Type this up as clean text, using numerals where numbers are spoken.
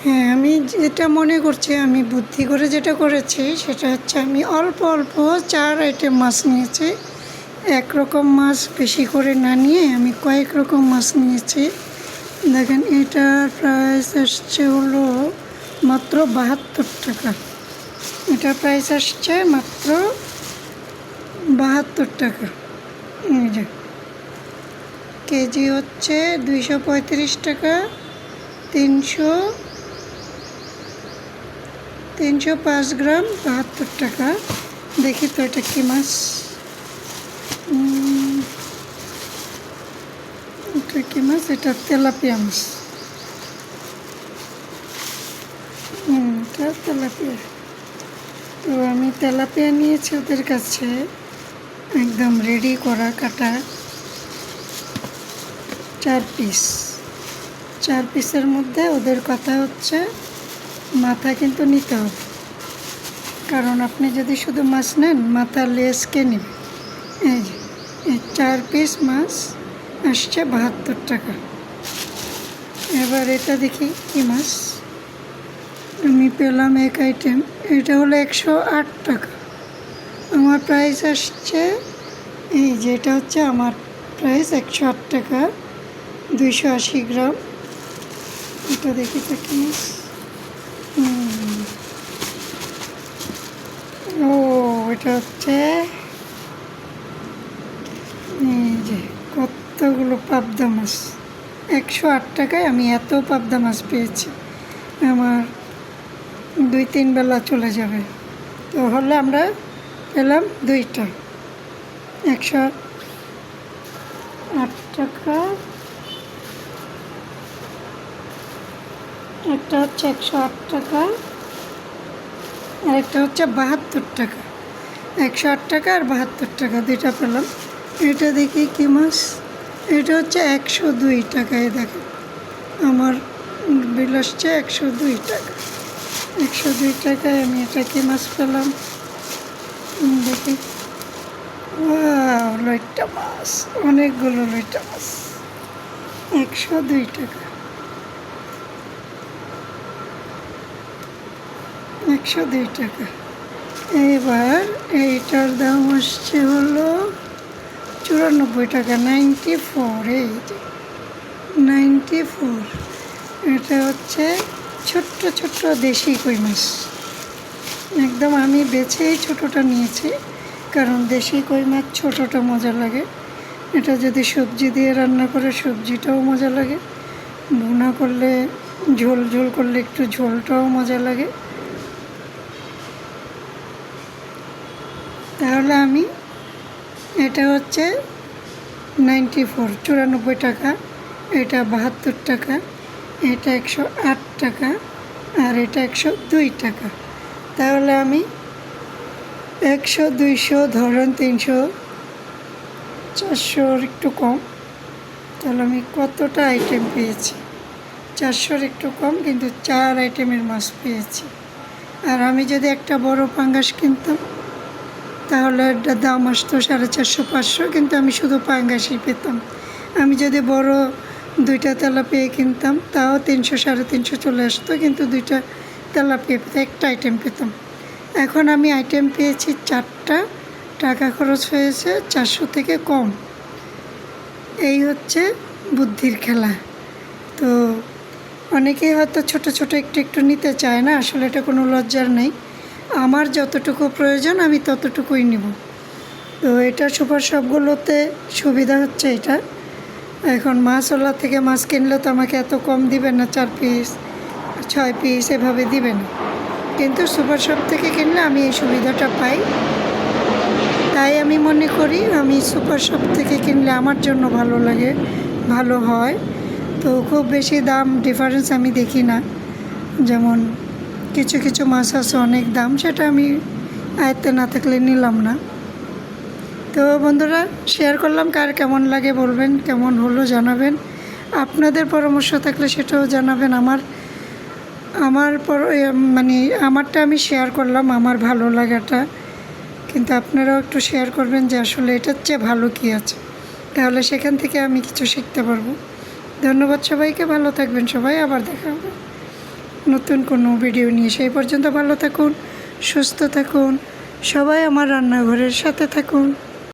হ্যাঁ, আমি যেটা মনে করছি, আমি বুদ্ধি করে যেটা করেছি সেটা হচ্ছে আমি অল্প অল্প 4 আইটেম মাছ নিয়েছি। একরকম মাছ বেশি করে না নিয়ে আমি কয়েক রকম মাছ নিয়েছি। দেখেন, এটার প্রাইস আসছে হলো মাত্র 72 টাকা। এটার প্রাইস আসছে মাত্র 72 টাকা। এই যে কেজি হচ্ছে 235 টাকা। 305 গ্রাম 72 টাকা। দেখি তো এটা কী মাছ। এটা কী মাছ? এটা তেলাপিয়া মাছ। এটা তেলাপিয়া। তো আমি তেলাপিয়া নিয়েছি ওদের কাছে, একদম রেডি করা কাটা 4 পিস। 4 পিসের মধ্যে ওদের কথা হচ্ছে মাথা কিন্তু নিতে হবে, কারণ আপনি যদি শুধু মাছ নেন মাথা লেস কে নেবে। এই যে এই 4 পিস মাছ আসছে 72 টাকা। এবার এটা দেখি কী মাছ। আমি পেলাম এক আইটেম, এটা হলো 108 টাকা। আমার প্রাইস আসছে, এই যে এটা হচ্ছে আমার প্রাইস 108 টাকা, 280 গ্রাম। এটা দেখি তো কী মাছ। ও, এটা হচ্ছে এই যে কতগুলো পাবদা মাছ। 108 টাকায় আমি এত পাবদা মাছ পেয়েছি, আমার 2-3 বেলা চলে যাবে। তো হলে আমরা পেলাম 2টা 108 টাকা। একটা হচ্ছে 108 টাকা আর একটা হচ্ছে 72 টাকা। 108 টাকা আর 72 টাকা, 2টা পেলাম। এটা দেখি কী মাছ। এটা হচ্ছে 102 টাকায়। দেখেন, আমার বিল আসছে 102 টাকা। 102 টাকায় আমি এটা কী মাছ পেলাম দেখি। লইট্টা মাছ, অনেকগুলো লইট্টা মাছ। 102 টাকা। 102 টাকা। এবার এইটার দাম আসছে হলো 94 টাকা, 94। এই যে 94। এটা হচ্ছে ছোট্ট ছোট্ট দেশি কই মাছ। একদম আমি বেছেই ছোটোটা নিয়েছি, কারণ দেশি কই মাছ ছোটোটা মজা লাগে। এটা যদি সবজি দিয়ে রান্না করে সবজিটাও মজা লাগে, ভুনা করলে ঝোল ঝোল করলে একটু ঝোলটাও মজা লাগে। তাহলে আমি এটা হচ্ছে 94 টাকা, এটা 72 টাকা, এটা 108 টাকা আর এটা 102 টাকা। তাহলে আমি 100, 200 ধরেন 300, 400 একটু কম। তাহলে আমি কতটা আইটেম পেয়েছি? 400 একটু কম, কিন্তু 4 আইটেমের মাছ পেয়েছি। আর আমি যদি একটা বড় পাঙ্গাস কিনতাম তাহলে এটার দাম আসতো 450, 500, কিন্তু আমি শুধু পাঙ্গাসই পেতাম। আমি যদি বড় 2টা তেলাপিয়া কিনতাম তাও 300, 350 চলে আসতো, কিন্তু 2টা তেলাপিয়া পেতে একটা আইটেম পেতাম। এখন আমি আইটেম পেয়েছি 4টা, টাকা খরচ হয়েছে 400 থেকে কম। এই হচ্ছে বুদ্ধির খেলা। তো অনেকেই হয়তো ছোট ছোট একটু একটু নিতে চায় না, আসলে এটা কোনো লজ্জার নেই। আমার যতটুকু প্রয়োজন আমি ততটুকুই নিব। তো এটা সুপার শপগুলোতে সুবিধা হচ্ছে এটা। এখন মাছওয়ালা থেকে মাছ কিনলে তো আমাকে এত কম দিবে না, 4 পিস 6 পিস এভাবে দিবে না, কিন্তু সুপার শপ থেকে কিনলে আমি এই সুবিধাটা পাই। তাই আমি মনে করি আমি সুপার শপ থেকে কিনলে আমার জন্য ভালো লাগে, ভালো হয়। তো খুব বেশি দাম ডিফারেন্স আমি দেখি না। যেমন কিছু কিছু মাছ আছে অনেক দাম, সেটা আমি আয়ত্তে না থাকলে নিলাম না। তো বন্ধুরা, শেয়ার করলাম, কার কেমন লাগে বলবেন, কেমন হলো জানাবেন। আপনাদের পরামর্শ থাকলে সেটাও জানাবেন। মানে আমারটা আমি শেয়ার করলাম, আমার ভালো লাগাটা, কিন্তু আপনারাও একটু শেয়ার করবেন যে আসলে এটার চেয়ে ভালো কী আছে, তাহলে সেখান থেকে আমি কিছু শিখতে পারবো। ধন্যবাদ সবাইকে, ভালো থাকবেন সবাই, আবার দেখা হবে। নতুন কোনো ভিডিও নিয়ে। সেই পর্যন্ত ভালো থাকুন, সুস্থ থাকুন, সবাই আমার রান্নাঘরের সাথে থাকুন।